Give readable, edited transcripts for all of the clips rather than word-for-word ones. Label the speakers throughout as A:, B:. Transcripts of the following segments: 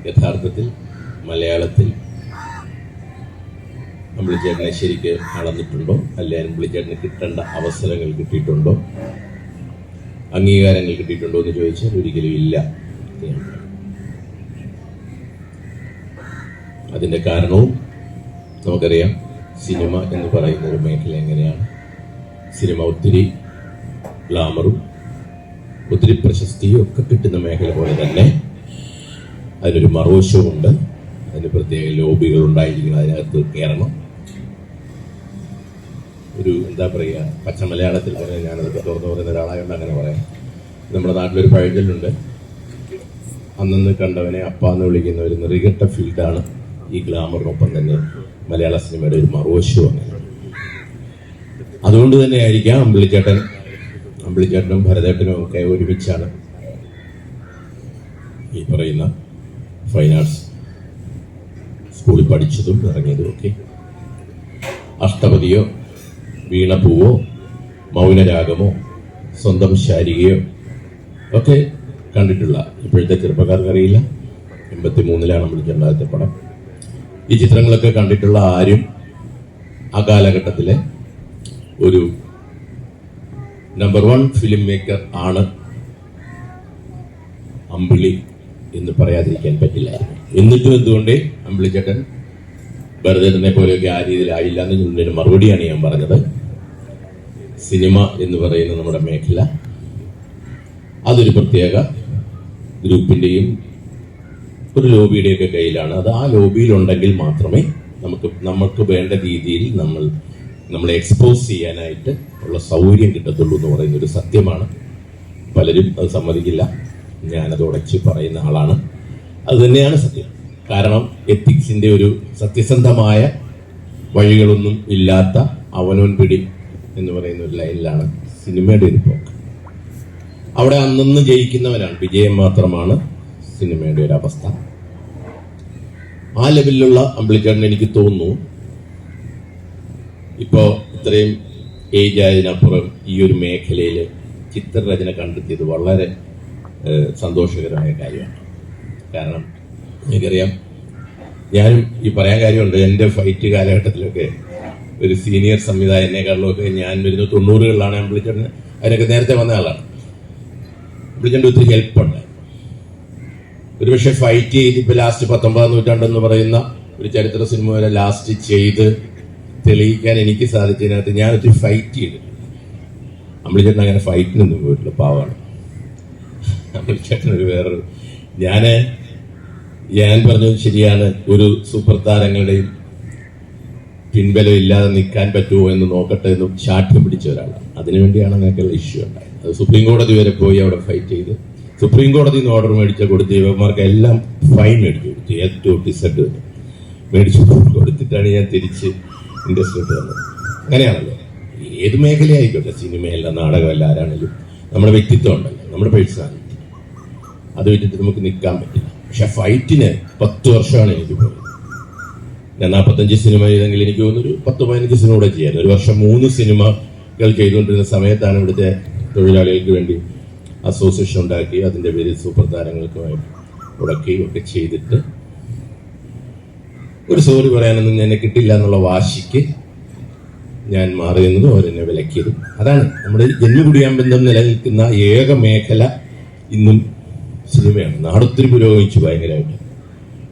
A: യഥാർത്ഥത്തിൽ മലയാളത്തിൽ അമ്പിളിച്ചേട്ടനെ ശരിക്ക് അളന്നിട്ടുണ്ടോ, അല്ലെങ്കിൽ അമ്പിളിച്ചേട്ടന് കിട്ടേണ്ട അവസരങ്ങൾ കിട്ടിയിട്ടുണ്ടോ, അംഗീകാരങ്ങൾ കിട്ടിയിട്ടുണ്ടോ എന്ന് ചോദിച്ചാൽ ഒരിക്കലും ഇല്ല. അതിന്റെ കാരണവും നമുക്കറിയാം. സിനിമ എന്ന് പറയുന്ന ഒരു മേഖല എങ്ങനെയാണ്. സിനിമ ഒത്തിരി ഗ്ലാമറും ഒത്തിരി പ്രശസ്തിയും ഒക്കെ കിട്ടുന്ന മേഖല പോലെ തന്നെ അതിനൊരു മറുവശവുമുണ്ട്. അതിന് പ്രത്യേക ലോബികൾ ഉണ്ടായിരിക്കണം, അതിനകത്ത് കയറണം. ഒരു എന്താ പറയുക, പച്ച മലയാളത്തിൽ പറയാൻ ഞാനതൊക്കെ തുറന്നു പറയുന്ന ഒരാളായതുകൊണ്ട് അങ്ങനെ പറയാം. നമ്മുടെ നാട്ടിലൊരു പഴഞ്ചൊല്ലുണ്ട്, അന്നന്ന് കണ്ടവനെ അപ്പ എന്ന് വിളിക്കുന്ന ഒരു നെറികെട്ട ഫീൽഡാണ് ഈ ഗ്ലാമറിനൊപ്പം തന്നെ മലയാള സിനിമയുടെ ഒരു മറുവശവും. അങ്ങനെ അതുകൊണ്ട് തന്നെ ആയിരിക്കാം അമ്പിളിച്ചേട്ടനും ഭരതേട്ടനും ഒക്കെ ഒരുമിച്ചാണ് ഈ പറയുന്ന ഫൈൻ ആർട്സ് സ്കൂളിൽ പഠിച്ചതും ഇറങ്ങിയതും ഒക്കെ. അഷ്ടപതിയോ വീണപൂവോ മൗനരാഗമോ സ്വന്തം ശാരികയോ ഒക്കെ കണ്ടിട്ടുള്ള ഇപ്പോഴത്തെ ചെറുപ്പക്കാർക്ക് അറിയില്ല. 83-ലാണ് അമ്പിളിച്ചേട്ടൻ്റെ പടം. ഈ ചിത്രങ്ങളൊക്കെ കണ്ടിട്ടുള്ള ആരും ആ കാലഘട്ടത്തിലെ ഒരു നമ്പർ 1 ഫിലിം മേക്കർ ആണ് അമ്പിളി എന്ന് പറയാതിരിക്കാൻ പറ്റില്ല. എന്നിട്ടും എന്തുകൊണ്ട് അമ്പിളിച്ചേട്ടൻ ഭരതേട്ടനെ പോലെയൊക്കെ ആ രീതിയിലായില്ല എന്നതിന് മറുപടിയാണ് ഞാൻ പറഞ്ഞത്. സിനിമ എന്ന് പറയുന്ന നമ്മുടെ മേഖല അതൊരു പ്രത്യേക ഗ്രൂപ്പിന്റെയും ഒരു ലോബിയുടെയൊക്കെ കയ്യിലാണ്. അത് ആ ലോബിയിലുണ്ടെങ്കിൽ മാത്രമേ നമുക്ക് വേണ്ട രീതിയിൽ നമ്മളെ എക്സ്പോസ് ചെയ്യാനായിട്ട് ഉള്ള സൗകര്യം കിട്ടത്തുള്ളൂ എന്ന് പറയുന്ന ഒരു സത്യമാണ്. പലരും അത് സമ്മതിക്കില്ല. ഞാനത് ഉടച്ച് പറയുന്ന ആളാണ്. അത് തന്നെയാണ് സത്യം. കാരണം എത്തിക്സിന്റെ ഒരു സത്യസന്ധമായ വഴികളൊന്നും ഇല്ലാത്ത അവനോൻ പിടി എന്ന് പറയുന്ന ഒരു ലൈനിലാണ് സിനിമയുടെ ഒരു പോക്ക്. അവിടെ അന്നന്ന് ജയിക്കുന്നവരാണ്, വിജയം മാത്രമാണ് സിനിമയുടെ ഒരു അവസ്ഥ. ആ ലെവലിലുള്ള അമ്പിളിച്ചേട്ടൻ എനിക്ക് തോന്നുന്നു ഇപ്പോ ഇത്രയും ഏജ് ആയതിനപ്പുറം ഈ ഒരു മേഖലയിൽ ചിത്രരചന കണ്ടെത്തിയത് വളരെ സന്തോഷകരമായ കാര്യമാണ്. കാരണം എനിക്കറിയാം, ഞാനും ഈ പറയാൻ കാര്യമുണ്ട്, എൻ്റെ ഫൈറ്റ് കാലഘട്ടത്തിലൊക്കെ ഒരു സീനിയർ സംവിധായകനെക്കാളിലൊക്കെ ഞാൻ വരുന്ന 90-കളിലാണ് അമ്പിളിച്ചേട്ടന്. അതിനൊക്കെ നേരത്തെ വന്ന ആളാണ്. അമ്പിളിച്ചേട്ടൻ്റെ ഒത്തിരി ഹെൽപ്പുണ്ട്. ഒരുപക്ഷെ ഫൈറ്റ് ചെയ്ത് ഇപ്പൊ ലാസ്റ്റ് 19-ാം നൂറ്റാണ്ടെന്ന് പറയുന്ന ഒരു ചരിത്ര സിനിമ വരെ ലാസ്റ്റ് ചെയ്ത് തെളിയിക്കാൻ എനിക്ക് സാധിച്ചതിനകത്ത് ഞാൻ ഒത്തിരി ഫൈറ്റ് ചെയ്തിട്ടുണ്ട്. അമ്പിളിച്ചേട്ടൻ അങ്ങനെ ഫൈറ്റിനൊന്നും പോയിട്ടില്ല, പാവാണ് അമ്പിളിച്ചേട്ടൻ. ഒരു വേറൊരു ഞാൻ പറഞ്ഞത് ശരിയാണ്. ഒരു സൂപ്പർ താരങ്ങളുടെയും പിൻബലം ഇല്ലാതെ നിൽക്കാൻ പറ്റുമോ എന്ന് നോക്കട്ടെ എന്ന് ശാഠ്യം പിടിച്ച ഒരാളാണ്. അതിനുവേണ്ടിയാണ് അങ്ങനെയൊക്കെയുള്ള ഇഷ്യൂ ഉണ്ടായത്. അത് സുപ്രീം കോടതി വരെ പോയി അവിടെ ഫൈറ്റ് ചെയ്ത് സുപ്രീം കോടതിയിൽ നിന്ന് ഓർഡർ മേടിച്ച കൊടുത്ത് ഇവന്മാർക്ക് എല്ലാം ഫൈൻ മേടിച്ചു കൊടുത്തു. ഏറ്റവും ഡിസഡ് മേടിച്ചു കൊടുത്തിട്ടാണ് ഞാൻ തിരിച്ച് ഇൻഡസ്ട്രിയിട്ട് വന്നത്. അങ്ങനെയാണല്ലോ ഏത് മേഖലയായിക്കോട്ടെ, സിനിമയല്ല നാടകമല്ല, ആരാണെങ്കിലും നമ്മുടെ വ്യക്തിത്വം ഉണ്ടല്ലോ, നമ്മുടെ പേഴ്സണാലിറ്റി, അത് വെച്ചിട്ട് നമുക്ക് നിൽക്കാൻ പറ്റില്ല. പക്ഷെ ഫൈറ്റിന് 10 വർഷമാണ് എനിക്ക് പോയത്. ഞാൻ 45 സിനിമ ചെയ്തെങ്കിൽ എനിക്ക് തോന്നുന്നു 10-15 സിനിമ കൂടെ ചെയ്യാൻ. ഒരു വർഷം 3 സിനിമകൾ ചെയ്തുകൊണ്ടിരുന്ന സമയത്താണ് ഇവിടുത്തെ തൊഴിലാളികൾക്ക് വേണ്ടി അസോസിയേഷൻ ഉണ്ടാക്കി അതിന്റെ പേരിൽ സൂപ്പർ താരങ്ങൾക്കുമായിട്ട് ഉടക്കുകയും ഒക്കെ ചെയ്തിട്ട് ഒരു സോറി പറയാനൊന്നും എന്നെ കിട്ടില്ല എന്നുള്ള വാശിക്ക് ഞാൻ മാറിയെന്നതും അവരെന്നെ വിലക്കിയതും. അതാണ് നമ്മുടെ ജന്മകുടിയാമ്പന്തം നിലനിൽക്കുന്ന ഏക മേഖല ഇന്നും സിനിമയാണ്. നാടൊത്തിരി പുരോഗമിച്ചു ഭയങ്കരമായിട്ട്.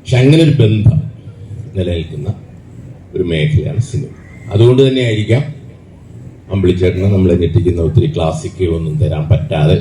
A: പക്ഷെ അങ്ങനെ ഒരു ബന്ധം നിലനിൽക്കുന്ന ഒരു മേഖലയാണ് സിനിമ. അതുകൊണ്ട് തന്നെ ആയിരിക്കാം അമ്പിളിച്ചേട്ടന് നമ്മളെ ഞെട്ടിക്കുന്ന ഒത്തിരി ക്ലാസിക്കുകളൊന്നും തരാൻ പറ്റാതെ